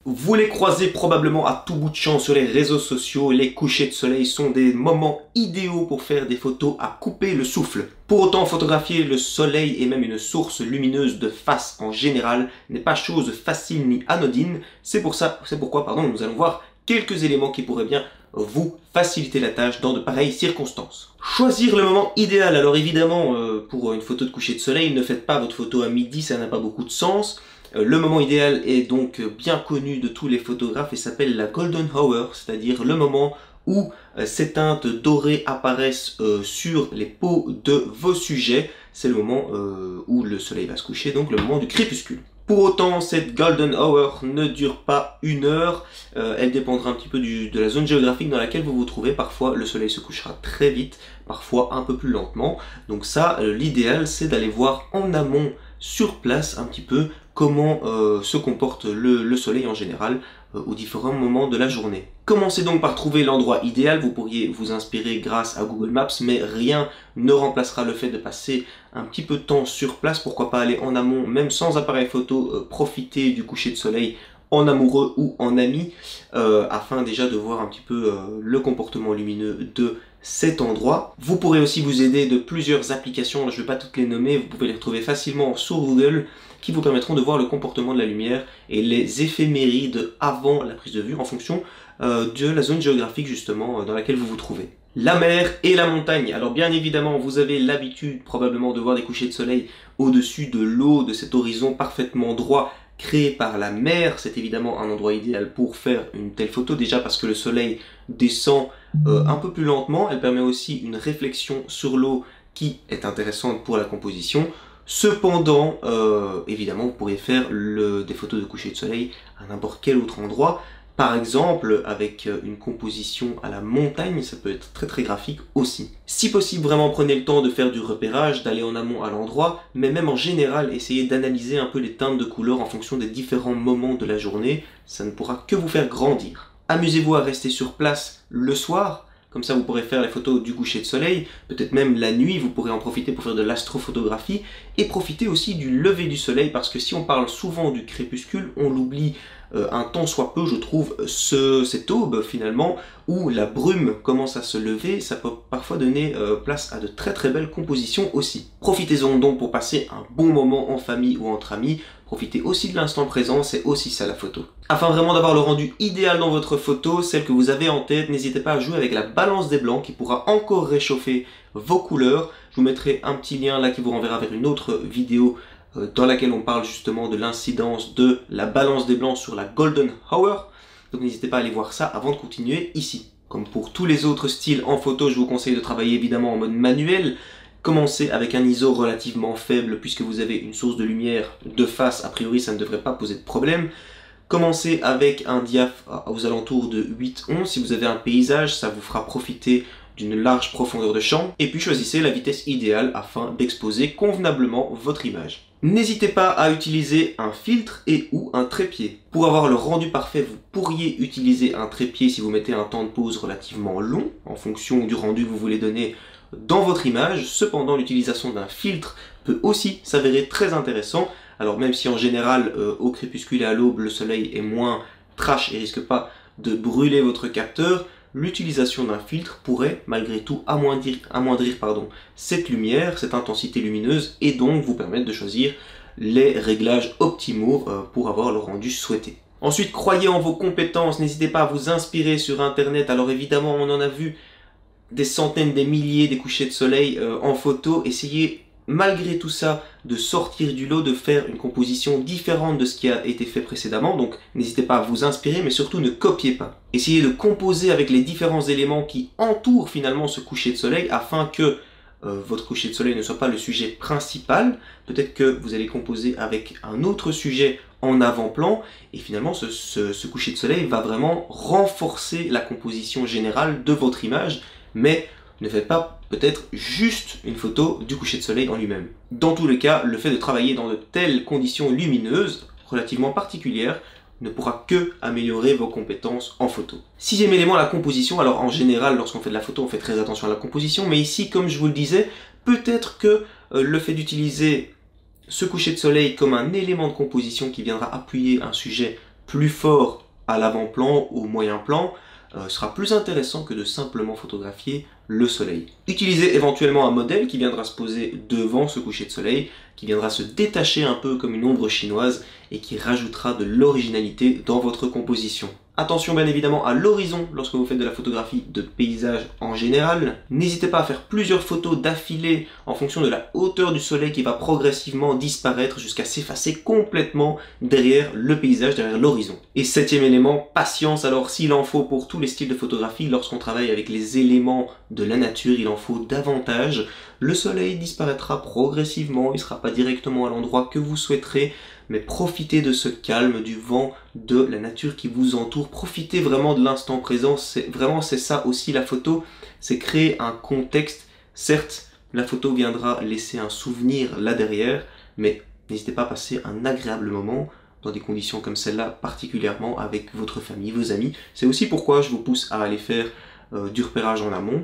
Vous les croisez probablement à tout bout de champ sur les réseaux sociaux, les couchers de soleil sont des moments idéaux pour faire des photos à couper le souffle. Pour autant, photographier le soleil et même une source lumineuse de face en général n'est pas chose facile ni anodine. C'est pourquoi nous allons voir quelques éléments qui pourraient bien vous faciliter la tâche dans de pareilles circonstances. Choisir le moment idéal. Alors évidemment, pour une photo de coucher de soleil, ne faites pas votre photo à midi, ça n'a pas beaucoup de sens. Le moment idéal est donc bien connu de tous les photographes et s'appelle la Golden Hour, c'est-à-dire le moment où ces teintes dorées apparaissent sur les peaux de vos sujets. C'est le moment où le soleil va se coucher, donc le moment du crépuscule. Pour autant, cette Golden Hour ne dure pas une heure, elle dépendra un petit peu de la zone géographique dans laquelle vous vous trouvez. Parfois, le soleil se couchera très vite, parfois un peu plus lentement. Donc ça, l'idéal, c'est d'aller voir en amont, sur place, un petit peu comment se comporte le soleil en général aux différents moments de la journée. Commencez donc par trouver l'endroit idéal. Vous pourriez vous inspirer grâce à Google Maps, mais rien ne remplacera le fait de passer un petit peu de temps sur place. Pourquoi pas aller en amont, même sans appareil photo, profiter du coucher de soleil en amoureux ou en ami, afin déjà de voir un petit peu le comportement lumineux de cet endroit. Vous pourrez aussi vous aider de plusieurs applications, je ne vais pas toutes les nommer, vous pouvez les retrouver facilement sur Google, qui vous permettront de voir le comportement de la lumière et les éphémérides avant la prise de vue en fonction de la zone géographique justement dans laquelle vous vous trouvez. La mer et la montagne. Alors bien évidemment, vous avez l'habitude probablement de voir des couchers de soleil au-dessus de l'eau, de cet horizon parfaitement droit créé par la mer. C'est évidemment un endroit idéal pour faire une telle photo, déjà parce que le soleil descend un peu plus lentement. Elle permet aussi une réflexion sur l'eau qui est intéressante pour la composition. Cependant, évidemment, vous pourrez faire des photos de coucher de soleil à n'importe quel autre endroit. Par exemple, avec une composition à la montagne, ça peut être très très graphique aussi. Si possible, vraiment prenez le temps de faire du repérage, d'aller en amont à l'endroit, mais même en général, essayez d'analyser un peu les teintes de couleurs en fonction des différents moments de la journée. Ça ne pourra que vous faire grandir. Amusez-vous à rester sur place le soir. Comme ça, vous pourrez faire les photos du coucher de soleil, peut-être même la nuit, vous pourrez en profiter pour faire de l'astrophotographie et profiter aussi du lever du soleil parce que si on parle souvent du crépuscule, on l'oublie un tant soit peu, je trouve, cette aube finalement où la brume commence à se lever, ça peut parfois donner place à de très très belles compositions aussi. Profitez-en donc pour passer un bon moment en famille ou entre amis. Profitez aussi de l'instant présent, c'est aussi ça la photo. Afin vraiment d'avoir le rendu idéal dans votre photo, celle que vous avez en tête, n'hésitez pas à jouer avec la balance des blancs qui pourra encore réchauffer vos couleurs. Je vous mettrai un petit lien là qui vous renverra vers une autre vidéo dans laquelle on parle justement de l'incidence de la balance des blancs sur la Golden Hour. Donc n'hésitez pas à aller voir ça avant de continuer ici. Comme pour tous les autres styles en photo, je vous conseille de travailler évidemment en mode manuel. Commencez avec un ISO relativement faible puisque vous avez une source de lumière de face, a priori ça ne devrait pas poser de problème. Commencez avec un diaph aux alentours de 8-11, si vous avez un paysage ça vous fera profiter d'une large profondeur de champ. Et puis choisissez la vitesse idéale afin d'exposer convenablement votre image. N'hésitez pas à utiliser un filtre et ou un trépied. Pour avoir le rendu parfait, vous pourriez utiliser un trépied si vous mettez un temps de pause relativement long en fonction du rendu que vous voulez donner dans votre image. Cependant, l'utilisation d'un filtre peut aussi s'avérer très intéressant. Alors même si en général, au crépuscule et à l'aube, le soleil est moins trash et risque pas de brûler votre capteur, l'utilisation d'un filtre pourrait malgré tout amoindrir cette lumière, cette intensité lumineuse et donc vous permettre de choisir les réglages optimaux pour avoir le rendu souhaité. Ensuite, croyez en vos compétences, n'hésitez pas à vous inspirer sur internet. Alors évidemment, on en a vu des centaines, des milliers des couchers de soleil en photo. Essayez malgré tout ça de sortir du lot, de faire une composition différente de ce qui a été fait précédemment. Donc n'hésitez pas à vous inspirer, mais surtout ne copiez pas. Essayez de composer avec les différents éléments qui entourent finalement ce coucher de soleil afin que votre coucher de soleil ne soit pas le sujet principal. Peut-être que vous allez composer avec un autre sujet en avant-plan et finalement ce coucher de soleil va vraiment renforcer la composition générale de votre image, mais ne faites pas peut-être juste une photo du coucher de soleil en lui-même. Dans tous les cas, le fait de travailler dans de telles conditions lumineuses, relativement particulières, ne pourra que améliorer vos compétences en photo. Sixième élément, la composition. Alors en général, lorsqu'on fait de la photo, on fait très attention à la composition, mais ici, comme je vous le disais, peut-être que le fait d'utiliser ce coucher de soleil comme un élément de composition qui viendra appuyer un sujet plus fort à l'avant-plan, au moyen plan, sera plus intéressant que de simplement photographier le soleil. Utilisez éventuellement un modèle qui viendra se poser devant ce coucher de soleil, qui viendra se détacher un peu comme une ombre chinoise et qui rajoutera de l'originalité dans votre composition. Attention bien évidemment à l'horizon lorsque vous faites de la photographie de paysage en général. N'hésitez pas à faire plusieurs photos d'affilée en fonction de la hauteur du soleil qui va progressivement disparaître jusqu'à s'effacer complètement derrière le paysage, derrière l'horizon. Et septième élément, patience. Alors s'il en faut pour tous les styles de photographie, lorsqu'on travaille avec les éléments de la nature, il en faut davantage. Le soleil disparaîtra progressivement, il ne sera pas directement à l'endroit que vous souhaiterez, mais profitez de ce calme, du vent, de la nature qui vous entoure. Profitez vraiment de l'instant présent. C'est ça aussi la photo, c'est créer un contexte. Certes, la photo viendra laisser un souvenir là derrière, mais n'hésitez pas à passer un agréable moment dans des conditions comme celle-là, particulièrement avec votre famille, vos amis. C'est aussi pourquoi je vous pousse à aller faire du repérage en amont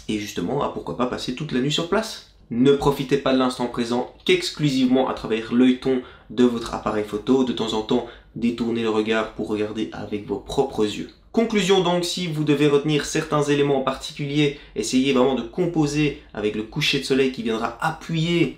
et justement à pourquoi pas passer toute la nuit sur place. Ne profitez pas de l'instant présent qu'exclusivement à travers l'œilleton de votre appareil photo. De temps en temps, détournez le regard pour regarder avec vos propres yeux. Conclusion donc, si vous devez retenir certains éléments en particulier, essayez vraiment de composer avec le coucher de soleil qui viendra appuyer,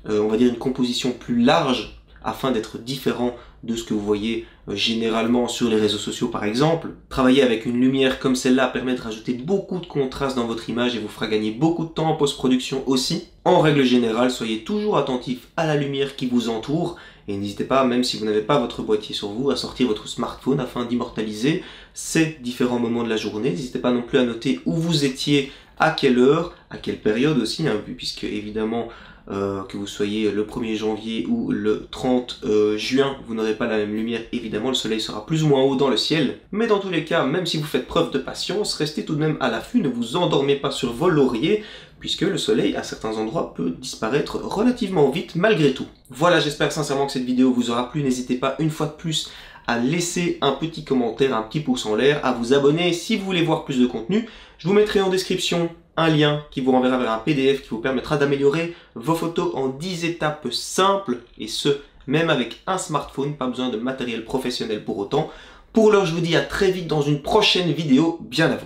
on va dire, une composition plus large afin d'être différent de ce que vous voyez généralement sur les réseaux sociaux par exemple. Travailler avec une lumière comme celle-là permet de rajouter beaucoup de contraste dans votre image et vous fera gagner beaucoup de temps en post-production aussi. En règle générale, soyez toujours attentif à la lumière qui vous entoure et n'hésitez pas, même si vous n'avez pas votre boîtier sur vous, à sortir votre smartphone afin d'immortaliser ces différents moments de la journée. N'hésitez pas non plus à noter où vous étiez, à quelle heure, à quelle période aussi, hein, puisque évidemment que vous soyez le 1er janvier ou le 30 juin, vous n'aurez pas la même lumière, évidemment, le soleil sera plus ou moins haut dans le ciel. Mais dans tous les cas, même si vous faites preuve de patience, restez tout de même à l'affût, ne vous endormez pas sur vos lauriers, puisque le soleil, à certains endroits, peut disparaître relativement vite malgré tout. Voilà, j'espère sincèrement que cette vidéo vous aura plu. N'hésitez pas une fois de plus à laisser un petit commentaire, un petit pouce en l'air, à vous abonner si vous voulez voir plus de contenu. Je vous mettrai en description un lien qui vous renverra vers un PDF qui vous permettra d'améliorer vos photos en 10 étapes simples, et ce, même avec un smartphone, pas besoin de matériel professionnel pour autant. Pour l'heure, je vous dis à très vite dans une prochaine vidéo, bien à vous.